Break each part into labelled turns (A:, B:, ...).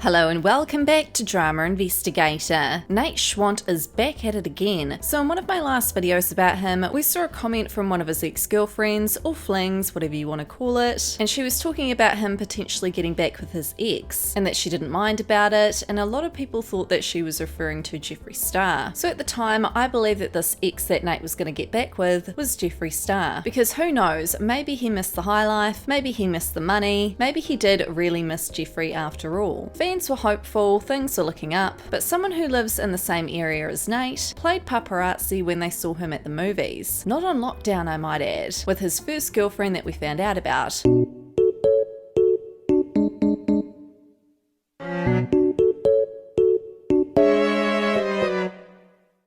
A: Hello and welcome back to Drama Investigator. Nate Schwandt is back at it again. So in one of my last videos about him, we saw a comment from one of his ex-girlfriends, or flings, whatever you want to call it, and she was talking about him potentially getting back with his ex, and that she didn't mind about it, and a lot of people thought that she was referring to Jeffree Star. So at the time, I believed that this ex that Nate was going to get back with was Jeffree Star, because who knows, maybe he missed the high life, maybe he missed the money, maybe he did really miss Jeffree after all. Fans were hopeful, things were looking up, but someone who lives in the same area as Nate played paparazzi when they saw him at the movies. Not on lockdown, I might add, with his first girlfriend that we found out about.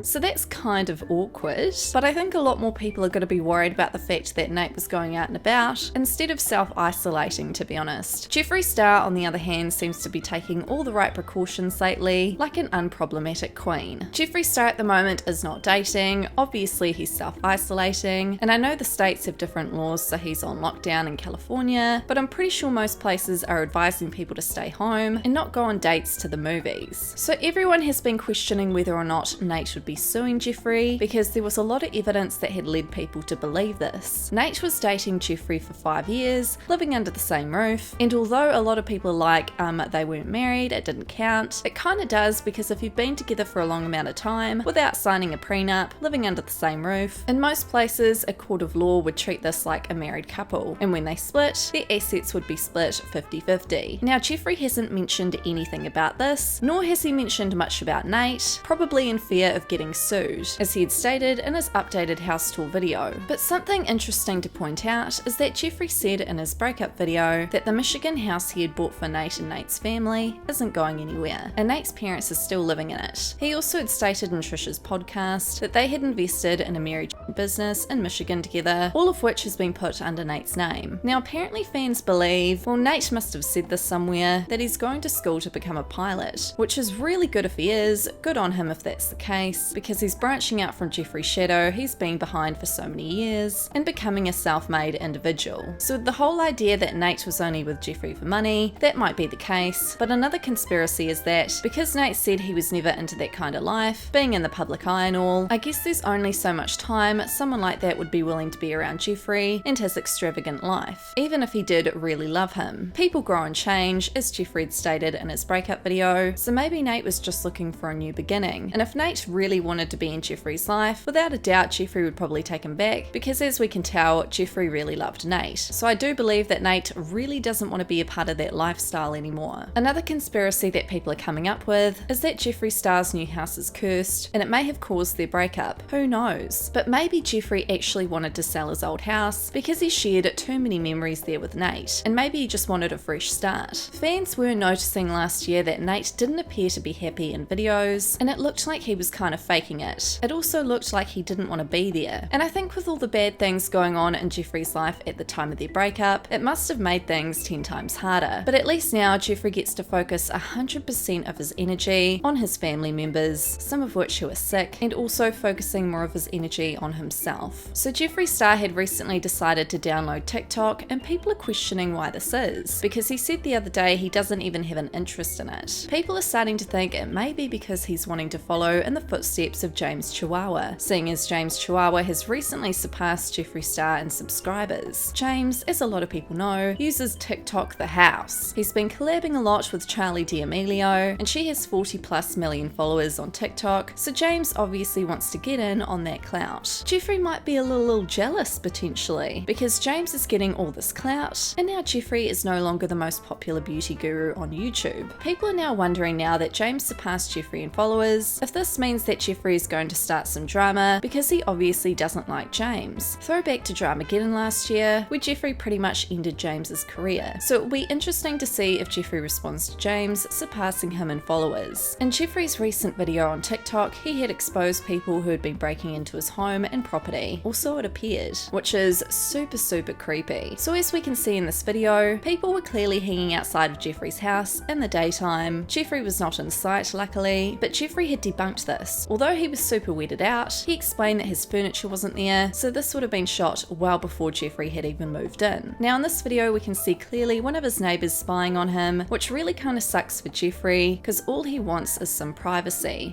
A: So that's kind of awkward, but I think a lot more people are going to be worried about the fact that Nate was going out and about instead of self-isolating, to be honest. Jeffree Star, on the other hand, seems to be taking all the right precautions lately, like an unproblematic queen. Jeffree Star at the moment is not dating, obviously he's self-isolating, and I know the states have different laws, so he's on lockdown in California, but I'm pretty sure most places are advising people to stay home and not go on dates to the movies. So everyone has been questioning whether or not Nate would be suing Jeffree, because there was a lot of evidence that had led people to believe this. Nate was dating Jeffree for 5 years, living under the same roof, and although a lot of people are like, they weren't married, it didn't count, it kinda does, because if you've been together for a long amount of time, without signing a prenup, living under the same roof, in most places a court of law would treat this like a married couple, and when they split, their assets would be split 50-50. Now Jeffree hasn't mentioned anything about this, nor has he mentioned much about Nate, probably in fear of getting sued, as he had stated in his updated house tour video. But something interesting to point out is that Jeffree said in his breakup video that the Michigan house he had bought for Nate and Nate's family isn't going anywhere, and Nate's parents are still living in it. He also had stated in Trisha's podcast that they had invested in a marriage business in Michigan together, all of which has been put under Nate's name. Now apparently fans believe, well Nate must have said this somewhere, that he's going to school to become a pilot, which is really good if he is, good on him if that's the case, because he's branching out from Jeffree's shadow he's been behind for so many years and becoming a self-made individual. So the whole idea that Nate was only with Jeffree for money, that might be the case, but another conspiracy is that because Nate said he was never into that kind of life, being in the public eye and all, I guess there's only so much time someone like that would be willing to be around Jeffree and his extravagant life, even if he did really love him. People grow and change, as Jeffree had stated in his breakup video, so maybe Nate was just looking for a new beginning, and if Nate really wanted to be in Jeffree's life, without a doubt Jeffree would probably take him back, because as we can tell, Jeffree really loved Nate. So I do believe that Nate really doesn't want to be a part of that lifestyle anymore. Another conspiracy that people are coming up with is that Jeffree Star's new house is cursed, and it may have caused their breakup. Who knows? But maybe Jeffree actually wanted to sell his old house because he shared too many memories there with Nate, and maybe he just wanted a fresh start. Fans were noticing last year that Nate didn't appear to be happy in videos, and it looked like he was kind of faking it. It also looked like he didn't want to be there. And I think with all the bad things going on in Jeffree's life at the time of their breakup, it must have made things 10 times harder. But at least now Jeffree gets to focus 100% of his energy on his family members, some of which who are sick, and also focusing more of his energy on himself. So Jeffree Star had recently decided to download TikTok, and people are questioning why this is, because he said the other day he doesn't even have an interest in it. People are starting to think it may be because he's wanting to follow in the footsteps of James Chihuahua, seeing as James Chihuahua has recently surpassed Jeffree Star in subscribers. James, as a lot of people know, uses TikTok the house. He's been collabing a lot with Charli D'Amelio, and she has 40+ million followers on TikTok, so James obviously wants to get in on that clout. Jeffree might be a little jealous potentially, because James is getting all this clout, and now Jeffree is no longer the most popular beauty guru on YouTube. People are now wondering, now that James surpassed Jeffree in followers, if this means that Jeffree is going to start some drama, because he obviously doesn't like James. Throwback to Dramageddon last year, where Jeffree pretty much ended James's career. So it'll be interesting to see if Jeffree responds to James surpassing him in followers. In Jeffree's recent video on TikTok, he had exposed people who had been breaking into his home and property, or so it appeared, which is super creepy. So as we can see in this video, people were clearly hanging outside of Jeffree's house in the daytime. Jeffree was not in sight luckily, but Jeffree had debunked this, although Although he was super weirded out, he explained that his furniture wasn't there, so this would have been shot well before Jeffree had even moved in. Now in this video we can see clearly one of his neighbours spying on him, which really kind of sucks for Jeffree because all he wants is some privacy.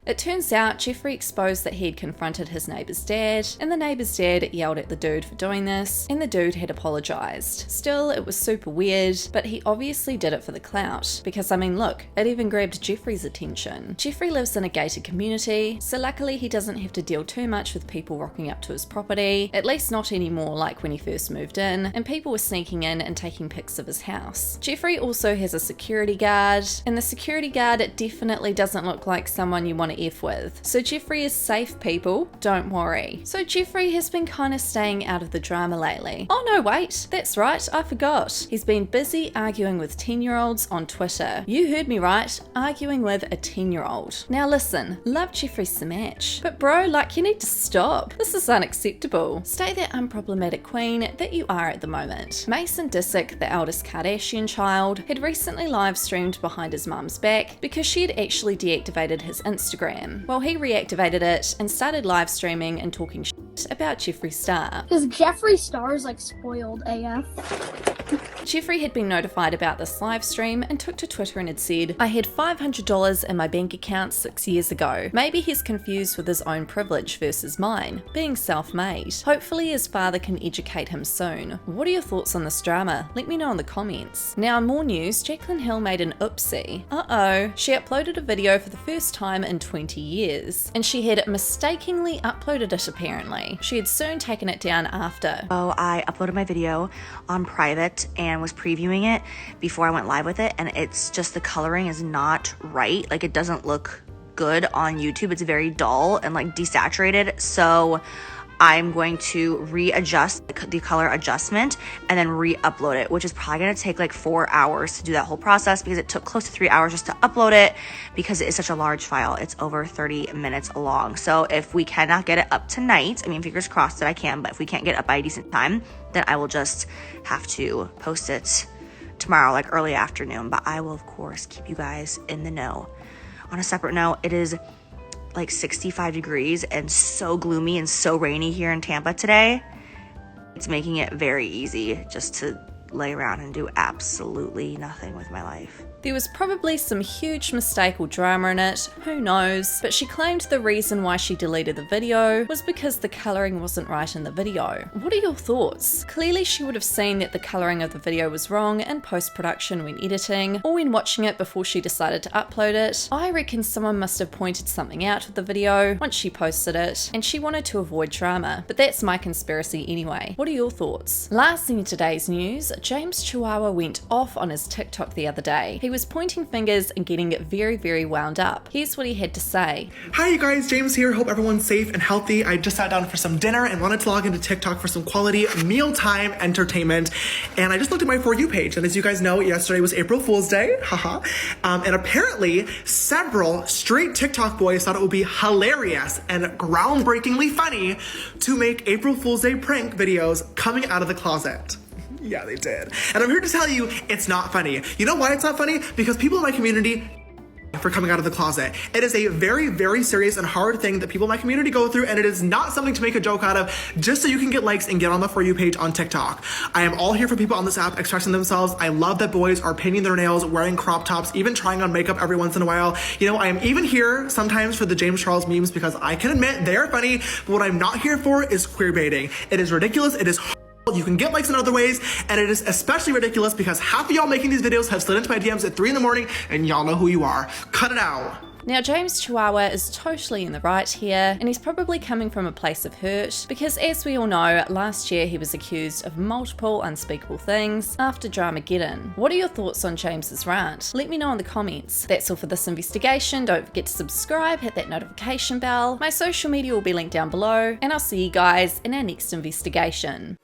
A: It turns out Jeffree exposed that he'd confronted his neighbour's dad, and the neighbour's dad yelled at the dude for doing this, and the dude had apologised. Still, it was super weird, but he obviously did it for the clout, because I mean look, it even grabbed Jeffree's attention. Jeffree lives in a gated community, so luckily he doesn't have to deal too much with people rocking up to his property, at least not anymore like when he first moved in, and people were sneaking in and taking pics of his house. Jeffree also has a security guard, and the security guard definitely doesn't look like someone you want to F with. So Jeffree is safe, people, don't worry. So Jeffree has been kind of staying out of the drama lately. Oh no, wait, that's right, I forgot. He's been busy arguing with 10-year-olds on Twitter. You heard me right, arguing with a 10-year-old. Now listen, love Jeffree so much, but bro, like you need to stop. This is unacceptable. Stay that unproblematic queen that you are at the moment. Mason Disick, the eldest Kardashian child, had recently live streamed behind his mum's back because she had actually deactivated his Instagram. Well, he reactivated it and started live streaming and talking shit about Jeffree Star.
B: Because Jeffree Star is like spoiled AF.
A: Jeffree had been notified about this live stream and took to Twitter and had said, I had $500 in my bank account 6 years ago. Maybe he's confused with his own privilege versus mine, being self-made. Hopefully his father can educate him soon. What are your thoughts on this drama? Let me know in the comments. Now in more news, Jaclyn Hill made an oopsie. Uh-oh, she uploaded a video for the first time in 20 years, and she had mistakenly uploaded it apparently. She had soon taken it down after.
C: So I uploaded my video on private and was previewing it before I went live with it, and it's just the coloring is not right. Like it doesn't look good on YouTube. It's very dull and like desaturated. So I'm going to readjust the color adjustment and then re-upload it, which is probably going to take like 4 hours to do that whole process because it took close to 3 hours just to upload it because it is such a large file. It's over 30 minutes long. So if we cannot get it up tonight, I mean, fingers crossed that I can, but if we can't get it up by a decent time, then I will just have to post it tomorrow, like early afternoon. But I will, of course, keep you guys in the know. On a separate note, it is like 65 degrees and so gloomy and so rainy here in Tampa today. It's making it very easy just to lay around and do absolutely nothing with my life.
A: There was probably some huge mistake or drama in it, who knows, but she claimed the reason why she deleted the video was because the colouring wasn't right in the video. What are your thoughts? Clearly she would have seen that the colouring of the video was wrong in post-production when editing, or when watching it before she decided to upload it. I reckon someone must have pointed something out with the video once she posted it, and she wanted to avoid drama, but that's my conspiracy anyway. What are your thoughts? Last thing in today's news, James Chihuahua went off on his TikTok the other day. He was pointing fingers and getting very, very wound up. Here's what he had to say.
D: Hi you guys, James here. Hope everyone's safe and healthy. I just sat down for some dinner and wanted to log into TikTok for some quality mealtime entertainment. And I just looked at my For You page. And as you guys know, yesterday was April Fool's Day. Haha. And apparently several straight TikTok boys thought it would be hilarious and groundbreakingly funny to make April Fool's Day prank videos coming out of the closet. Yeah, they did. And I'm here to tell you it's not funny. You know why it's not funny? Because people in my community for coming out of the closet. It is a very, very serious and hard thing that people in my community go through, and it is not something to make a joke out of just so you can get likes and get on the For You page on TikTok. I am all here for people on this app expressing themselves. I love that boys are painting their nails, wearing crop tops, even trying on makeup every once in a while. You know, I am even here sometimes for the James Charles memes because I can admit they are funny, but what I'm not here for is queer baiting. It is ridiculous. It is you can get likes in other ways, and it is especially ridiculous because half of y'all making these videos have slid into my DMs at 3 in the morning, and y'all know who you are. Cut it out.
A: Now James Chihuahua is totally in the right here, and he's probably coming from a place of hurt because, as we all know, last year he was accused of multiple unspeakable things after Dramageddon. What are your thoughts on James's rant? Let me know in the comments. That's all for this investigation. Don't forget to subscribe, hit that notification bell. My social media will be linked down below, and I'll see you guys in our next investigation.